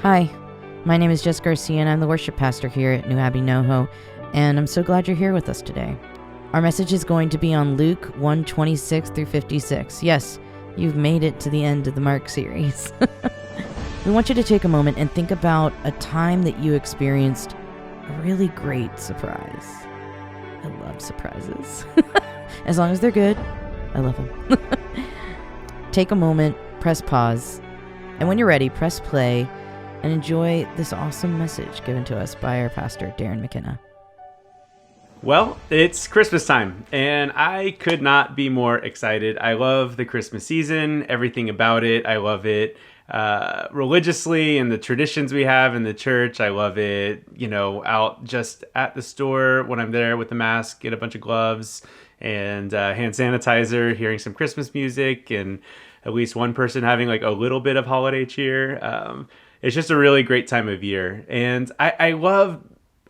Hi, my name is Jess Garcia and I'm the worship pastor here at New Abbey NoHo, and I'm so glad you're here with us today. Our message is going to be on Luke 1:26 through 56. Yes, you've made it to the end of the Mark series. We want you to take a moment and think about a time that you experienced a really great surprise. I love surprises. As long as they're good, I love them. Take a moment, press pause, and when you're ready, press play and enjoy this awesome message given to us by our pastor, Darren McKenna. Well, it's Christmas time, and I could not be more excited. I love the Christmas season, everything about it. I love it religiously and the traditions we have in the church. I love it, out just at the store when I'm there with the mask, get a bunch of gloves and hand sanitizer, hearing some Christmas music, and at least one person having like a little bit of holiday cheer. It's just a really great time of year. And I love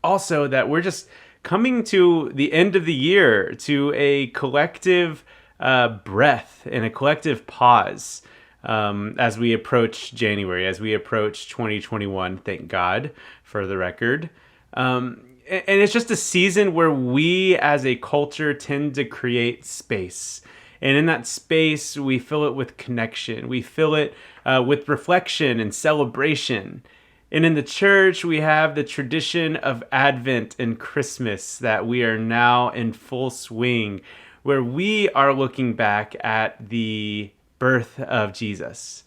also that we're just coming to the end of the year, to a collective breath and a collective pause as we approach January, as we approach 2021, thank God for the record. And it's just a season where we as a culture tend to create space. And in that space, we fill it with connection. We fill it with reflection and celebration. And in the church, we have the tradition of Advent and Christmas that we are now in full swing, where we are looking back at the birth of Jesus.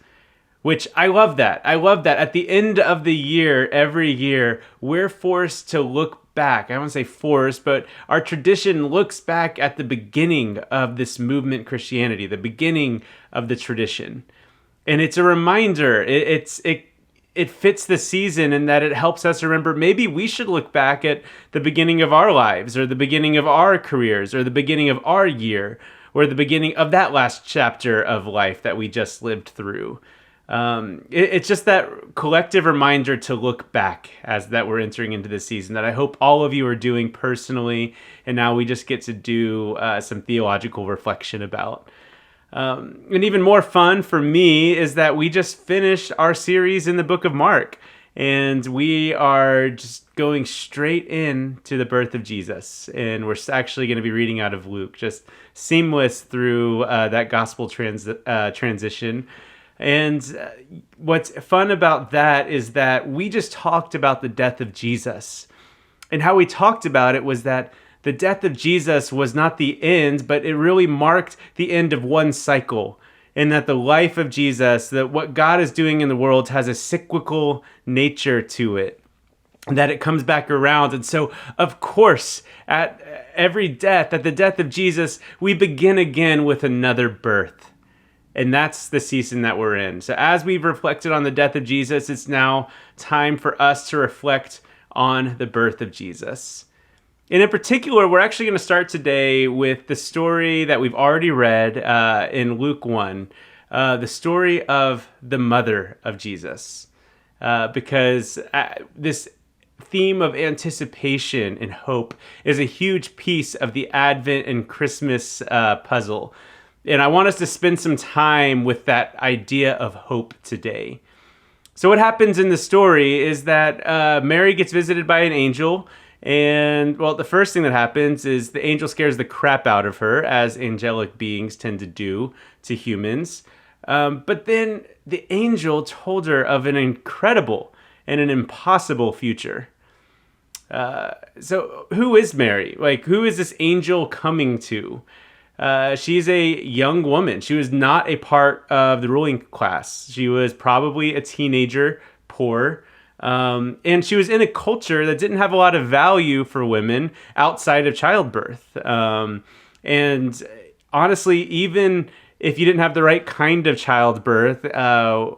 Which I love that. I love that. At the end of the year, every year, we're forced to look back. I won't say forced, but our tradition looks back at the beginning of this movement, Christianity, the beginning of the tradition. And it's a reminder. It fits the season in that it helps us remember maybe we should look back at the beginning of our lives, or the beginning of our careers, or the beginning of our year, or the beginning of that last chapter of life that we just lived through. It's just that collective reminder to look back as that we're entering into this season that I hope all of you are doing personally, and now we just get to do some theological reflection about. And even more fun for me is that we just finished our series in the book of Mark, and we are just going straight into the birth of Jesus, and we're actually going to be reading out of Luke, just seamless through that gospel transition. And what's fun about that is that we just talked about the death of Jesus. And how we talked about it was that the death of Jesus was not the end, but it really marked the end of one cycle. And that the life of Jesus, that what God is doing in the world has a cyclical nature to it. And that it comes back around. And so, of course, at every death, at the death of Jesus, we begin again with another birth. And that's the season that we're in. So as we've reflected on the death of Jesus, it's now time for us to reflect on the birth of Jesus. And in particular, we're actually going to start today with the story that we've already read in Luke 1, the story of the mother of Jesus. Because this theme of anticipation and hope is a huge piece of the Advent and Christmas puzzle. And I want us to spend some time with that idea of hope today. So what happens in the story is that Mary gets visited by an angel. And, well, the first thing that happens is the angel scares the crap out of her, as angelic beings tend to do to humans. But then the angel told her of an incredible and an impossible future. So who is Mary? Like, who is this angel coming to? She's a young woman. She was not a part of the ruling class. She was probably a teenager, poor, and she was in a culture that didn't have a lot of value for women outside of childbirth. And honestly, even if you didn't have the right kind of childbirth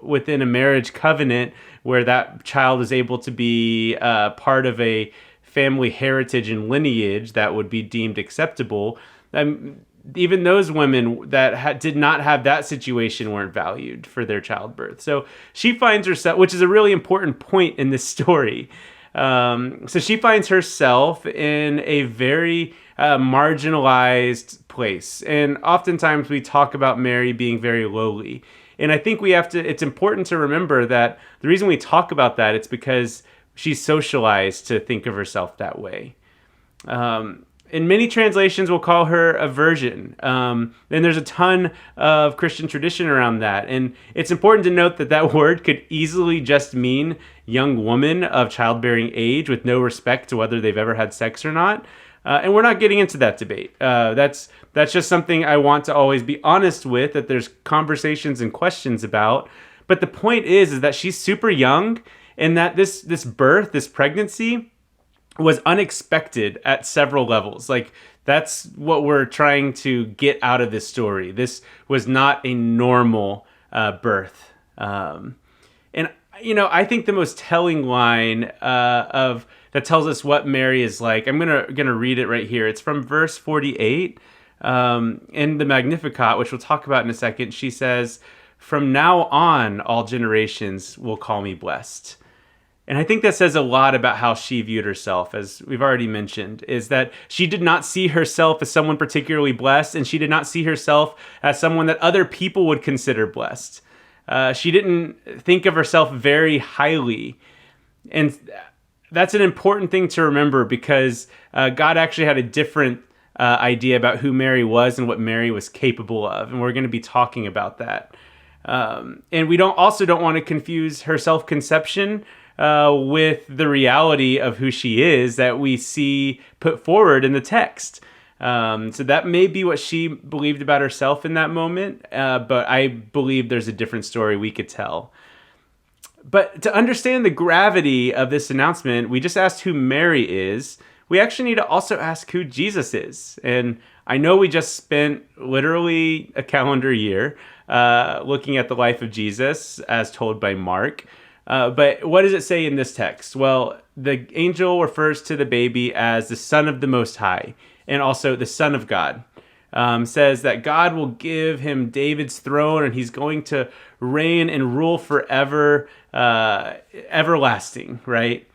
within a marriage covenant where that child is able to be part of a family heritage and lineage that would be deemed acceptable, even those women that did not have that situation weren't valued for their childbirth. So she finds herself, which is a really important point in this story. So she finds herself in a very marginalized place. And oftentimes we talk about Mary being very lowly. And I think it's important to remember that the reason we talk about that, it's because she's socialized to think of herself that way. And many translations will call her a virgin. And there's a ton of Christian tradition around that. And it's important to note that that word could easily just mean young woman of childbearing age with no respect to whether they've ever had sex or not. And we're not getting into that debate. That's just something I want to always be honest with, that there's conversations and questions about. But the point is that she's super young, and that this pregnancy, was unexpected at several levels. Like, that's what we're trying to get out of this story. This was not a normal birth. And, I think the most telling line that tells us what Mary is like, I'm gonna read it right here. It's from verse 48 in the Magnificat, which we'll talk about in a second. She says, "From now on, all generations will call me blessed." And I think that says a lot about how she viewed herself, as we've already mentioned, is that she did not see herself as someone particularly blessed, and she did not see herself as someone that other people would consider blessed. She didn't think of herself very highly. And that's an important thing to remember, because God actually had a different idea about who Mary was and what Mary was capable of. And we're going to be talking about that. And we don't want to confuse her self-conception with the reality of who she is that we see put forward in the text. So that may be what she believed about herself in that moment, but I believe there's a different story we could tell. But to understand the gravity of this announcement, we just asked who Mary is. We actually need to also ask who Jesus is. And I know we just spent literally a calendar year looking at the life of Jesus as told by Mark. But what does it say in this text? Well, the angel refers to the baby as the Son of the Most High, and also the Son of God. Says that God will give him David's throne, and he's going to reign and rule forever, everlasting, right?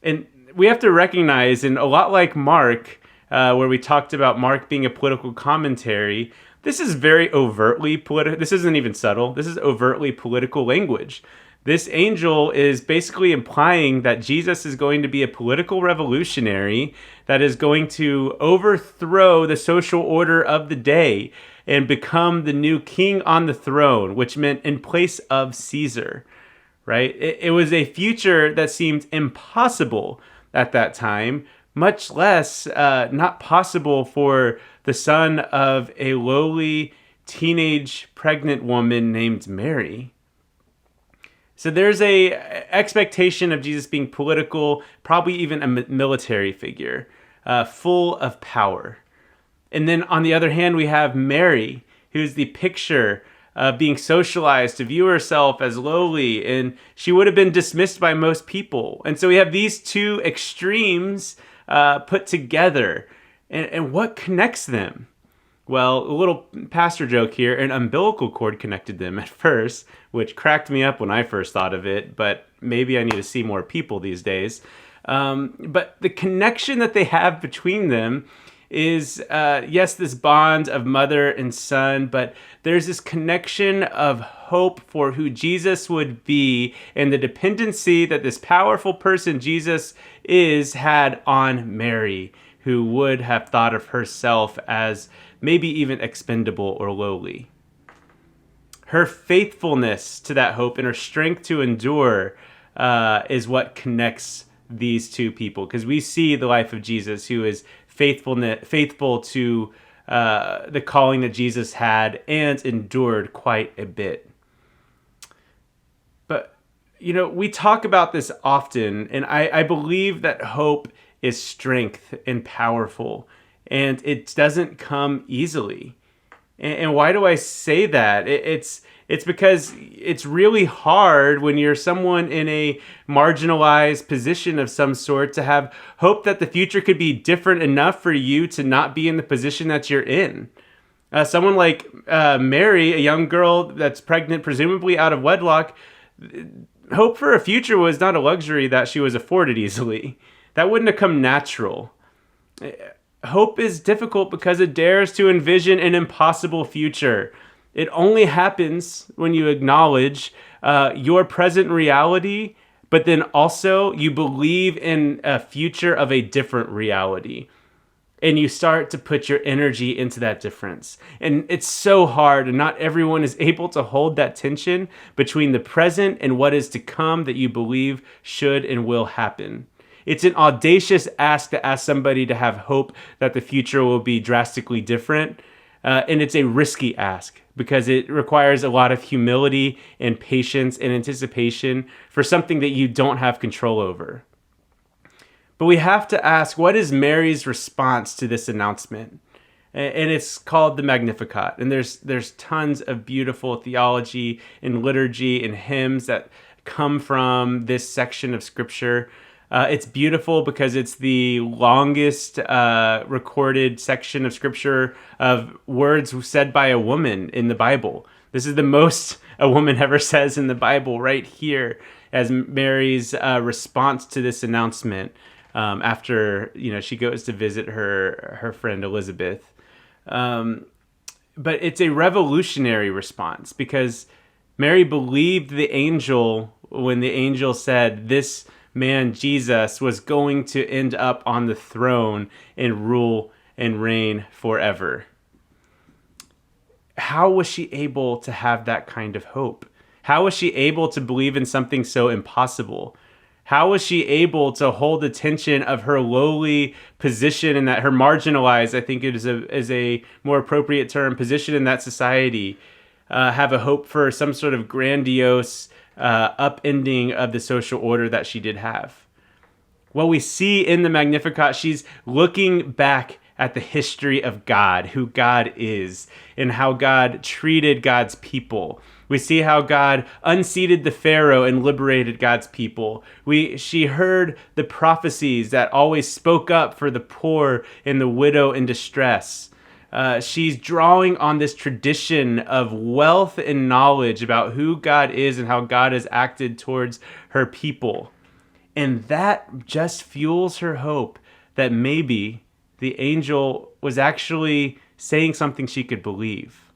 And we have to recognize, and a lot like Mark, where we talked about Mark being a political commentary, this is very overtly political. This isn't even subtle. This is overtly political language. This angel is basically implying that Jesus is going to be a political revolutionary that is going to overthrow the social order of the day and become the new king on the throne, which meant in place of Caesar, right? It was a future that seemed impossible at that time, much less not possible for the son of a lowly teenage pregnant woman named Mary. So there's a expectation of Jesus being political, probably even a military figure, full of power. And then on the other hand, we have Mary, who's the picture of being socialized to view herself as lowly, and she would have been dismissed by most people. And so we have these two extremes put together. And what connects them? Well, a little pastor joke here, an umbilical cord connected them at first, which cracked me up when I first thought of it, but maybe I need to see more people these days. But the connection that they have between them is, yes, this bond of mother and son, but there's this connection of hope for who Jesus would be and the dependency that this powerful person Jesus is had on Mary, who would have thought of herself as maybe even expendable or lowly. Her faithfulness to that hope and her strength to endure is what connects these two people, because we see the life of Jesus, who is faithful to the calling that Jesus had and endured quite a bit. But, we talk about this often, and I believe that hope is strength and powerful, and it doesn't come easily. And why do I say that? It's because it's really hard when you're someone in a marginalized position of some sort to have hope that the future could be different enough for you to not be in the position that you're in. Someone like Mary, a young girl that's pregnant, presumably out of wedlock, hope for a future was not a luxury that she was afforded easily. That wouldn't have come natural. Hope is difficult because it dares to envision an impossible future. It only happens when you acknowledge your present reality, but then also you believe in a future of a different reality. And you start to put your energy into that difference. And it's so hard, and not everyone is able to hold that tension between the present and what is to come that you believe should and will happen. It's an audacious ask to ask somebody to have hope that the future will be drastically different. And it's a risky ask because it requires a lot of humility and patience and anticipation for something that you don't have control over. But we have to ask, what is Mary's response to this announcement? And it's called the Magnificat. And there's tons of beautiful theology and liturgy and hymns that come from this section of Scripture. It's beautiful because it's the longest recorded section of Scripture of words said by a woman in the Bible. This is the most a woman ever says in the Bible right here as Mary's response to this announcement. After she goes to visit her friend Elizabeth, but it's a revolutionary response because Mary believed the angel when the angel said this man Jesus was going to end up on the throne and rule and reign forever. How was she able to have that kind of hope? How was she able to believe in something so impossible? How was she able to hold the tension of her lowly position and that her marginalized, I think it is a more appropriate term, position in that society, have a hope for some sort of grandiose upending of the social order that she did have? Well, we see in the Magnificat, she's looking back at the history of God, who God is, and how God treated God's people. We see how God unseated the Pharaoh and liberated God's people. She heard the prophecies that always spoke up for the poor and the widow in distress. She's drawing on this tradition of wealth and knowledge about who God is and how God has acted towards her people. And that just fuels her hope that maybe the angel was actually saying something she could believe.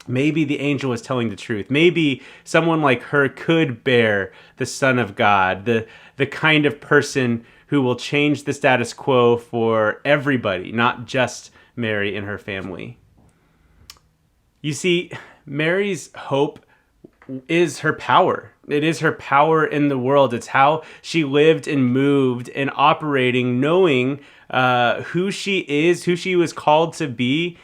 Maybe the angel was telling the truth. Maybe someone like her could bear the Son of God, the kind of person who will change the status quo for everybody, not just Mary and her family. You see, Mary's hope is her power. It is her power in the world. It's how she lived and moved and operating, knowing who she is, who she was called to be.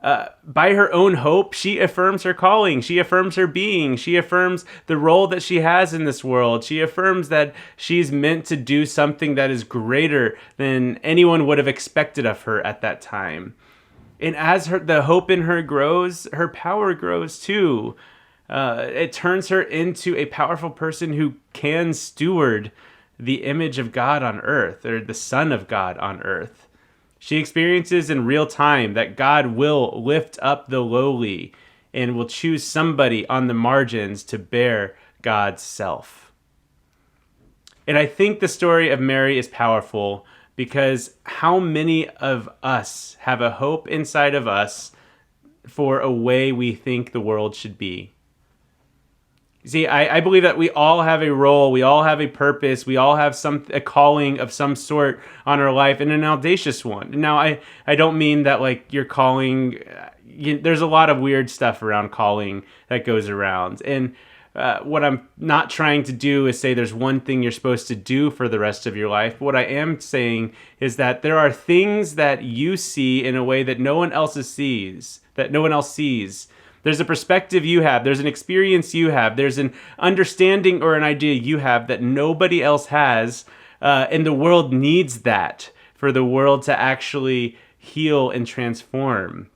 By her own hope, she affirms her calling. She affirms her being. She affirms the role that she has in this world. She affirms that she's meant to do something that is greater than anyone would have expected of her at that time. And as the hope in her grows, her power grows too. It turns her into a powerful person who can steward the image of God on earth, or the Son of God on earth. She experiences in real time that God will lift up the lowly and will choose somebody on the margins to bear God's self. And I think the story of Mary is powerful because how many of us have a hope inside of us for a way we think the world should be? See, I believe that we all have a role, we all have a purpose, we all have a calling of some sort on our life, and an audacious one. Now, I don't mean that like your calling, there's a lot of weird stuff around calling that goes around. And what I'm not trying to do is say there's one thing you're supposed to do for the rest of your life. What I am saying is that there are things that you see in a way that no one else sees, that no one else sees. There's a perspective you have. There's an experience you have. There's an understanding or an idea you have that nobody else has. And the world needs that for the world to actually heal and transform.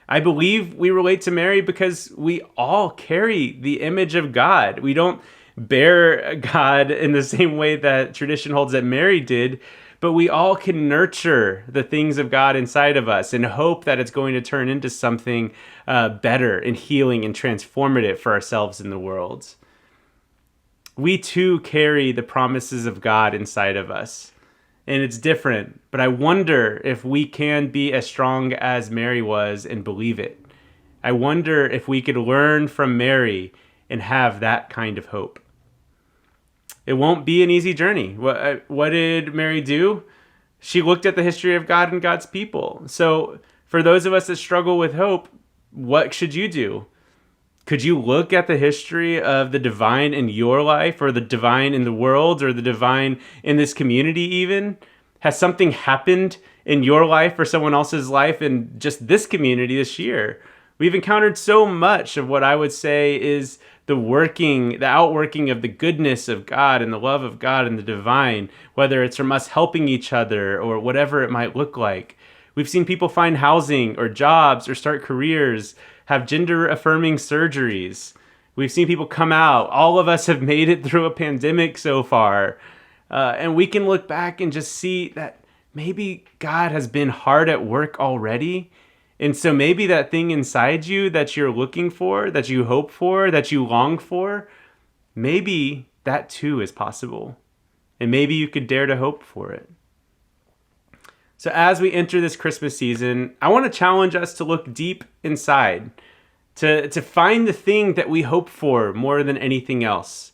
I believe we relate to Mary because we all carry the image of God. We don't bear God in the same way that tradition holds that Mary did, but we all can nurture the things of God inside of us and hope that it's going to turn into something better and healing and transformative for ourselves in the world. We too carry the promises of God inside of us, and it's different, but I wonder if we can be as strong as Mary was and believe it. I wonder if we could learn from Mary and have that kind of hope. It won't be an easy journey. What did Mary do? She looked at the history of God and God's people. So for those of us that struggle with hope, what should you do? Could you look at the history of the divine in your life, or the divine in the world, or the divine in this community even? Has something happened in your life or someone else's life in just this community this year? We've encountered so much of what I would say is the outworking of the goodness of God and the love of God and the divine, whether it's from us helping each other or whatever it might look like. We've seen people find housing or jobs or start careers, have gender-affirming surgeries. We've seen people come out. All of us have made it through a pandemic so far. And we can look back and just see that maybe God has been hard at work already. And so maybe that thing inside you that you're looking for, that you hope for, that you long for, maybe that too is possible. And maybe you could dare to hope for it. So as we enter this Christmas season, I want to challenge us to look deep inside, to find the thing that we hope for more than anything else.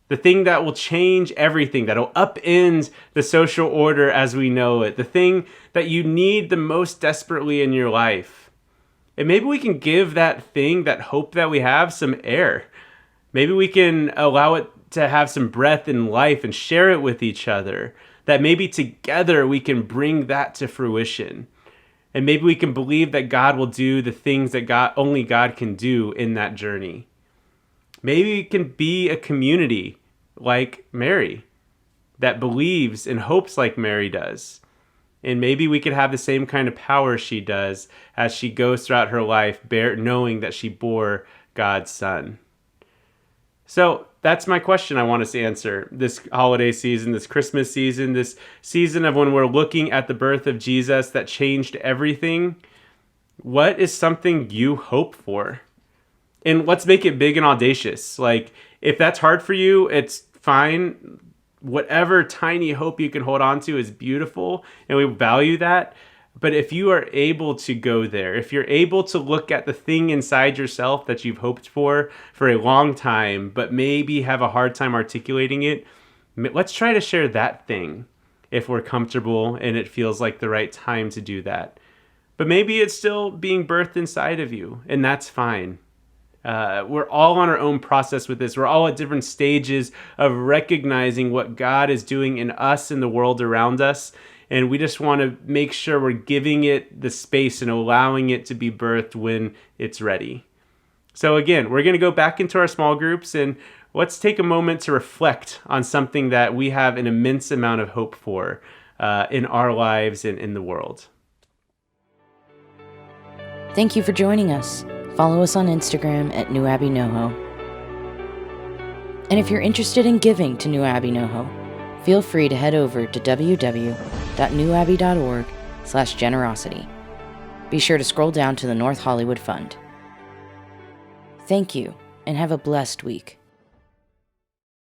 The thing that will change everything, that'll upend the social order as we know it. The thing that you need the most desperately in your life. And maybe we can give that thing, that hope that we have, some air. Maybe we can allow it to have some breath and life and share it with each other. That maybe together we can bring that to fruition. And maybe we can believe that God will do the things that only God can do in that journey. Maybe we can be a community like Mary that believes and hopes like Mary does. And maybe we could have the same kind of power she does as she goes throughout her life, knowing that she bore God's Son. So that's my question I want us to answer this holiday season, this Christmas season, this season of when we're looking at the birth of Jesus that changed everything. What is something you hope for? And let's make it big and audacious. Like, if that's hard for you, it's fine. Whatever tiny hope you can hold on to is beautiful, and we value that. But if you are able to go there, if you're able to look at the thing inside yourself that you've hoped for a long time, but maybe have a hard time articulating it, let's try to share that thing if we're comfortable and it feels like the right time to do that. But maybe it's still being birthed inside of you, and that's fine. We're all on our own process with this. We're all at different stages of recognizing what God is doing in us and the world around us. And we just want to make sure we're giving it the space and allowing it to be birthed when it's ready. So again, we're going to go back into our small groups and let's take a moment to reflect on something that we have an immense amount of hope for in our lives and in the world. Thank you for joining us. Follow us on Instagram at New Abbey NoHo. And if you're interested in giving to New Abbey NoHo, feel free to head over to www.newabbey.org/generosity. Be sure to scroll down to the North Hollywood Fund. Thank you, and have a blessed week.